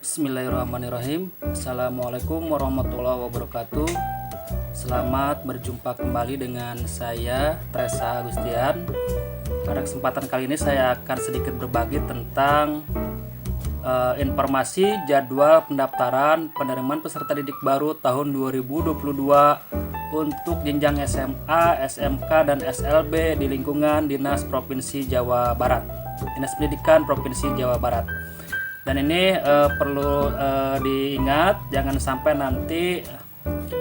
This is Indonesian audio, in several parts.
Bismillahirrahmanirrahim. Assalamualaikum warahmatullahi wabarakatuh. Selamat berjumpa kembali dengan saya Tresa Agustian. Pada kesempatan kali ini saya akan sedikit berbagi tentang informasi jadwal pendaftaran penerimaan peserta didik baru tahun 2022 untuk jenjang SMA, SMK, dan SLB di lingkungan Dinas Provinsi Jawa Barat, Dinas Pendidikan Provinsi Jawa Barat. Dan ini perlu diingat, jangan sampai nanti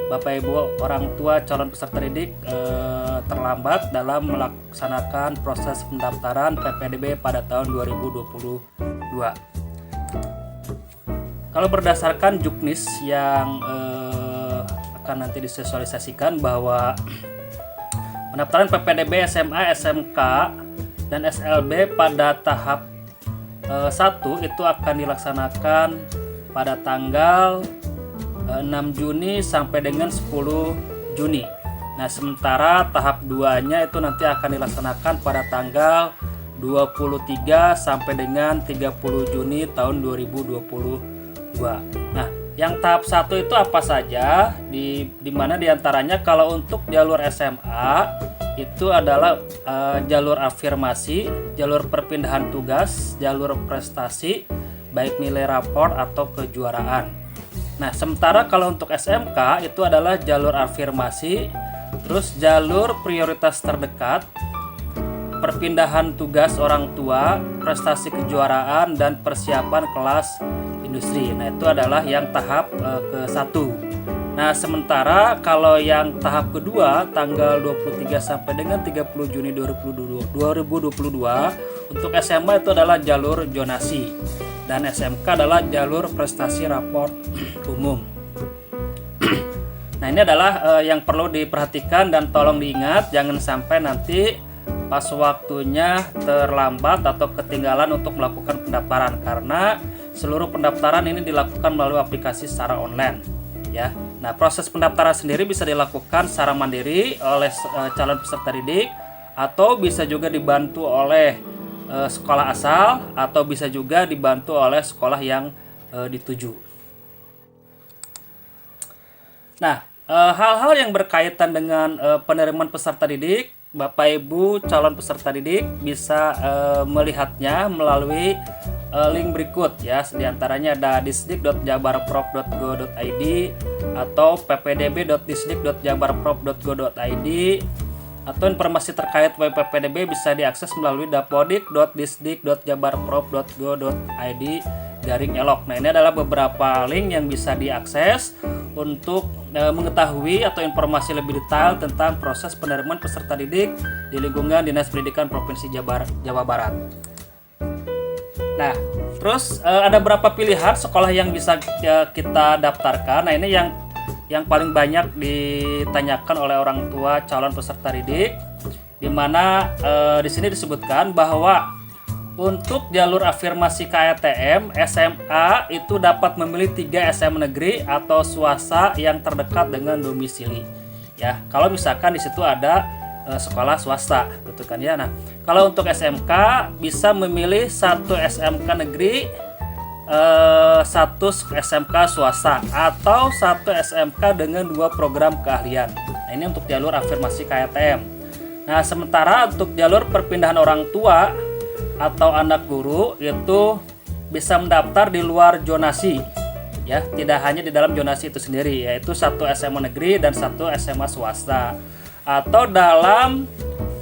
Bapak Ibu orang tua calon peserta didik terlambat dalam melaksanakan proses pendaftaran PPDB pada tahun 2022. Kalau berdasarkan Juknis yang akan nanti disosialisasikan bahwa pendaftaran PPDB SMA, SMK, dan SLB pada tahap 1 itu akan dilaksanakan pada tanggal 6 Juni sampai dengan 10 Juni. Nah, sementara tahap 2-nya itu nanti akan dilaksanakan pada tanggal 23 sampai dengan 30 Juni tahun 2022. Nah, yang tahap 1 itu apa saja? Di mana diantaranya kalau untuk jalur SMA itu adalah jalur afirmasi, jalur perpindahan tugas, jalur prestasi, baik nilai rapor atau kejuaraan. Nah, sementara kalau untuk SMK itu adalah jalur afirmasi, terus jalur prioritas terdekat, perpindahan tugas orang tua, prestasi kejuaraan, dan persiapan kelas industri. Nah, itu adalah yang tahap ke-1. Nah, sementara kalau yang tahap kedua tanggal 23 sampai dengan 30 Juni 2022 untuk SMA itu adalah jalur zonasi dan SMK adalah jalur prestasi raport umum. Nah, ini adalah yang perlu diperhatikan dan tolong diingat, jangan sampai nanti pas waktunya terlambat atau ketinggalan untuk melakukan pendaftaran, karena seluruh pendaftaran ini dilakukan melalui aplikasi secara online ya. Nah, proses pendaftaran sendiri bisa dilakukan secara mandiri oleh calon peserta didik, atau bisa juga dibantu oleh sekolah asal, atau bisa juga dibantu oleh sekolah yang dituju. Nah, hal-hal yang berkaitan dengan penerimaan peserta didik, Bapak Ibu calon peserta didik bisa melihatnya melalui link berikut ya. Di antaranya ada disdik.jabarprov.go.id atau ppdb.disdik.jabarprov.go.id, atau informasi terkait PPDB bisa diakses melalui dapodik.disdik.jabarprov.go.id/elok. Nah, ini adalah beberapa link yang bisa diakses untuk mengetahui atau informasi lebih detail tentang proses penerimaan peserta didik di lingkungan Dinas Pendidikan Provinsi Jawa Barat. Nah, terus ada berapa pilihan sekolah yang bisa kita daftarkan? Nah, ini yang paling banyak ditanyakan oleh orang tua calon peserta didik, di mana di sini disebutkan bahwa untuk jalur afirmasi KTM SMA itu dapat memilih 3 SMA negeri atau swasta yang terdekat dengan domisili. Ya, kalau misalkan di situ ada sekolah swasta, gitu kan ya. Nah, kalau untuk SMK bisa memilih 1 SMK negeri, 1 SMK swasta, atau 1 SMK dengan 2 program keahlian. Nah, ini untuk jalur afirmasi KTM. Nah, sementara untuk jalur perpindahan orang tua atau anak guru itu bisa mendaftar di luar zonasi ya, tidak hanya di dalam zonasi itu sendiri, yaitu 1 SMA negeri dan 1 SMA swasta, atau dalam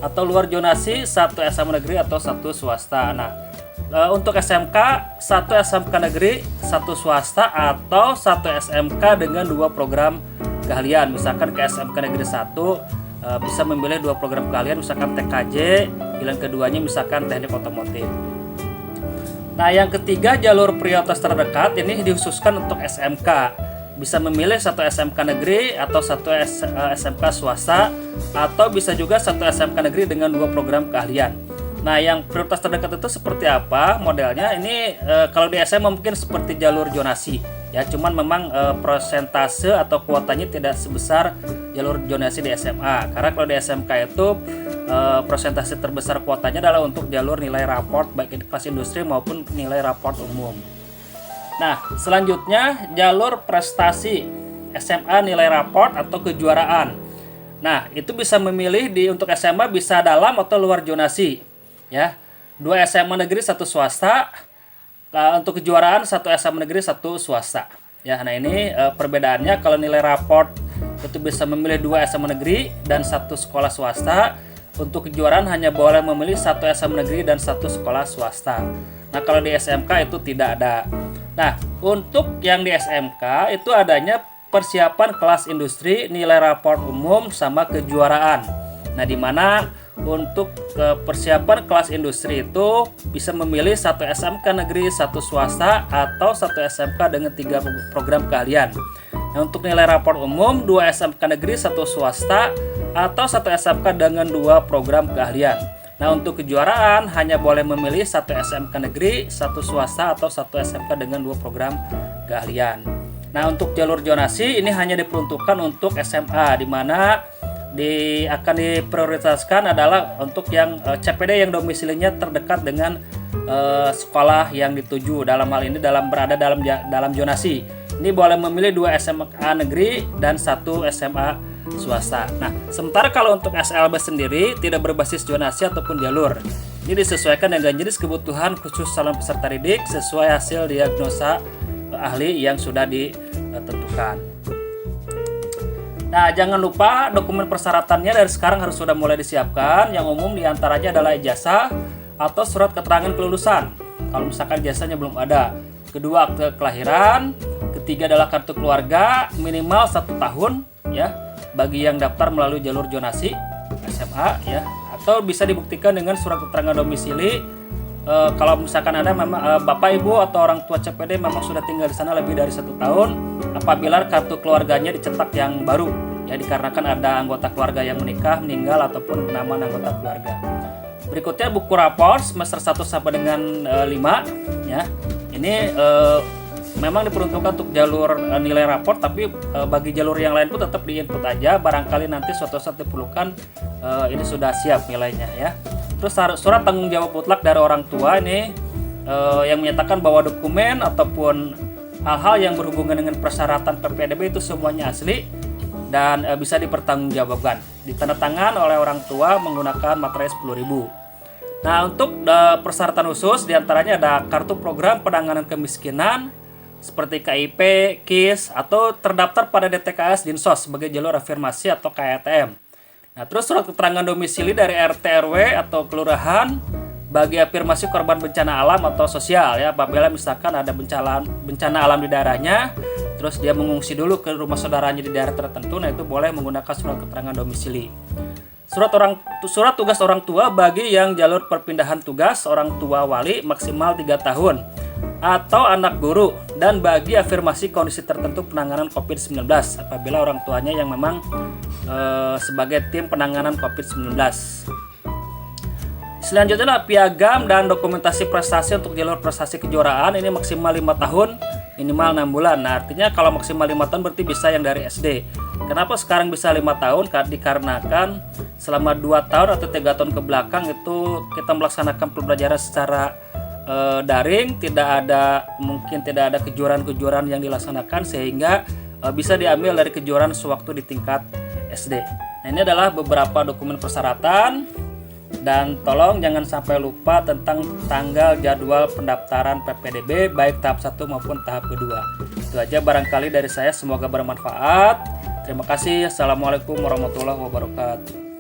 atau luar zonasi 1 SMA negeri atau 1 swasta. Nah, untuk SMK 1 SMK negeri, 1 swasta, atau 1 SMK dengan 2 program keahlian. Misalkan ke SMK negeri 1 bisa memilih 2 program keahlian, misalkan TKJ, pilihan keduanya misalkan teknik otomotif. Nah, yang ketiga jalur prioritas terdekat ini dikhususkan untuk SMK. Bisa memilih 1 SMK negeri atau 1 SMK swasta, atau bisa juga 1 SMK negeri dengan 2 program keahlian. Nah, yang prioritas terdekat itu seperti apa modelnya? Ini kalau di SMA mungkin seperti jalur zonasi ya, cuman memang persentase atau kuotanya tidak sebesar jalur zonasi di SMA, karena kalau di SMK itu persentase terbesar kuotanya adalah untuk jalur nilai raport baik kelas industri maupun nilai raport umum. Nah, selanjutnya jalur prestasi SMA nilai raport atau kejuaraan. Nah, itu bisa memilih untuk SMA bisa dalam atau luar zonasi, ya. 2 SMA negeri, 1 swasta. Untuk kejuaraan 1 SMA negeri, 1 swasta. Ya, nah ini perbedaannya. Kalau nilai raport itu bisa memilih 2 SMA negeri dan 1 sekolah swasta. Untuk kejuaraan hanya boleh memilih 1 SMA negeri dan 1 sekolah swasta. Nah, kalau di SMK itu tidak ada. Nah, untuk yang di SMK itu adanya persiapan kelas industri, nilai raport umum, sama kejuaraan. Nah, di mana untuk persiapan kelas industri itu bisa memilih 1 SMK negeri, 1 swasta, atau 1 SMK dengan 3 program keahlian. Nah, untuk nilai raport umum 2 SMK negeri, 1 swasta, atau 1 SMK dengan 2 program keahlian. Nah, untuk kejuaraan hanya boleh memilih 1 SMK negeri, 1 swasta, atau 1 SMK dengan 2 program keahlian. Nah, untuk jalur zonasi ini hanya diperuntukkan untuk SMA, di mana akan diprioritaskan adalah untuk yang CPD yang domisilinya terdekat dengan sekolah yang dituju. Dalam hal ini berada dalam zonasi. Ini boleh memilih 2 SMA negeri dan 1 SMA swasta. Nah, sementara kalau untuk SLB sendiri tidak berbasis zonasi ataupun jalur. Ini disesuaikan dengan jenis kebutuhan khusus calon peserta didik sesuai hasil diagnosa ahli yang sudah ditentukan. Nah, jangan lupa dokumen persyaratannya dari sekarang harus sudah mulai disiapkan. Yang umum diantaranya adalah ijazah atau surat keterangan kelulusan. Kalau misalkan ijazahnya belum ada. Kedua, akte kelahiran. Ketiga adalah kartu keluarga minimal 1 tahun, ya, bagi yang daftar melalui jalur zonasi SMA, ya, atau bisa dibuktikan dengan surat keterangan domisili. Kalau misalkan ada memang bapak ibu atau orang tua CPD memang sudah tinggal di sana lebih dari 1 tahun, apabila kartu keluarganya dicetak yang baru, ya, dikarenakan ada anggota keluarga yang menikah, meninggal, ataupun penambahan anggota keluarga. Berikutnya buku rapor semester 1 sampai dengan 5, ya. Ini memang diperuntukkan untuk jalur nilai rapor, tapi bagi jalur yang lain pun tetap diinput aja, barangkali nanti suatu saat diperlukan ini sudah siap nilainya, ya. Terus surat tanggung jawab mutlak dari orang tua ini yang menyatakan bahwa dokumen ataupun hal-hal yang berhubungan dengan persyaratan PPDB itu semuanya asli dan bisa dipertanggungjawabkan. Ditandatangan oleh orang tua menggunakan materai 10.000. Nah, untuk persyaratan khusus diantaranya ada kartu program penanganan kemiskinan seperti KIP, KIS, atau terdaftar pada DTKS Dinsos sebagai jalur afirmasi atau KATM. Nah, terus surat keterangan domisili dari RT RW atau kelurahan bagi afirmasi korban bencana alam atau sosial, ya, apabila misalkan ada bencana alam di daerahnya, terus dia mengungsi dulu ke rumah saudaranya di daerah tertentu, nah itu boleh menggunakan surat keterangan domisili. Surat tugas orang tua bagi yang jalur perpindahan tugas orang tua wali maksimal 3 tahun atau anak guru, dan bagi afirmasi kondisi tertentu penanganan COVID-19 apabila orang tuanya yang memang sebagai tim penanganan COVID-19. Selanjutnya adalah piagam dan dokumentasi prestasi untuk jalur prestasi kejuaraan, ini maksimal 5 tahun, minimal 6 bulan. Nah, artinya kalau maksimal 5 tahun berarti bisa yang dari SD. Kenapa sekarang bisa 5 tahun? Dikarenakan selama 2 tahun atau 3 tahun ke belakang itu kita melaksanakan pembelajaran secara daring, mungkin tidak ada kejuaraan-kejuaraan yang dilaksanakan, sehingga bisa diambil dari kejuaraan sewaktu di tingkat SD. Nah, ini adalah beberapa dokumen persyaratan, dan tolong jangan sampai lupa tentang tanggal jadwal pendaftaran PPDB baik tahap 1 maupun tahap kedua. Itu aja barangkali dari saya, semoga bermanfaat. Terima kasih. Assalamualaikum warahmatullahi wabarakatuh.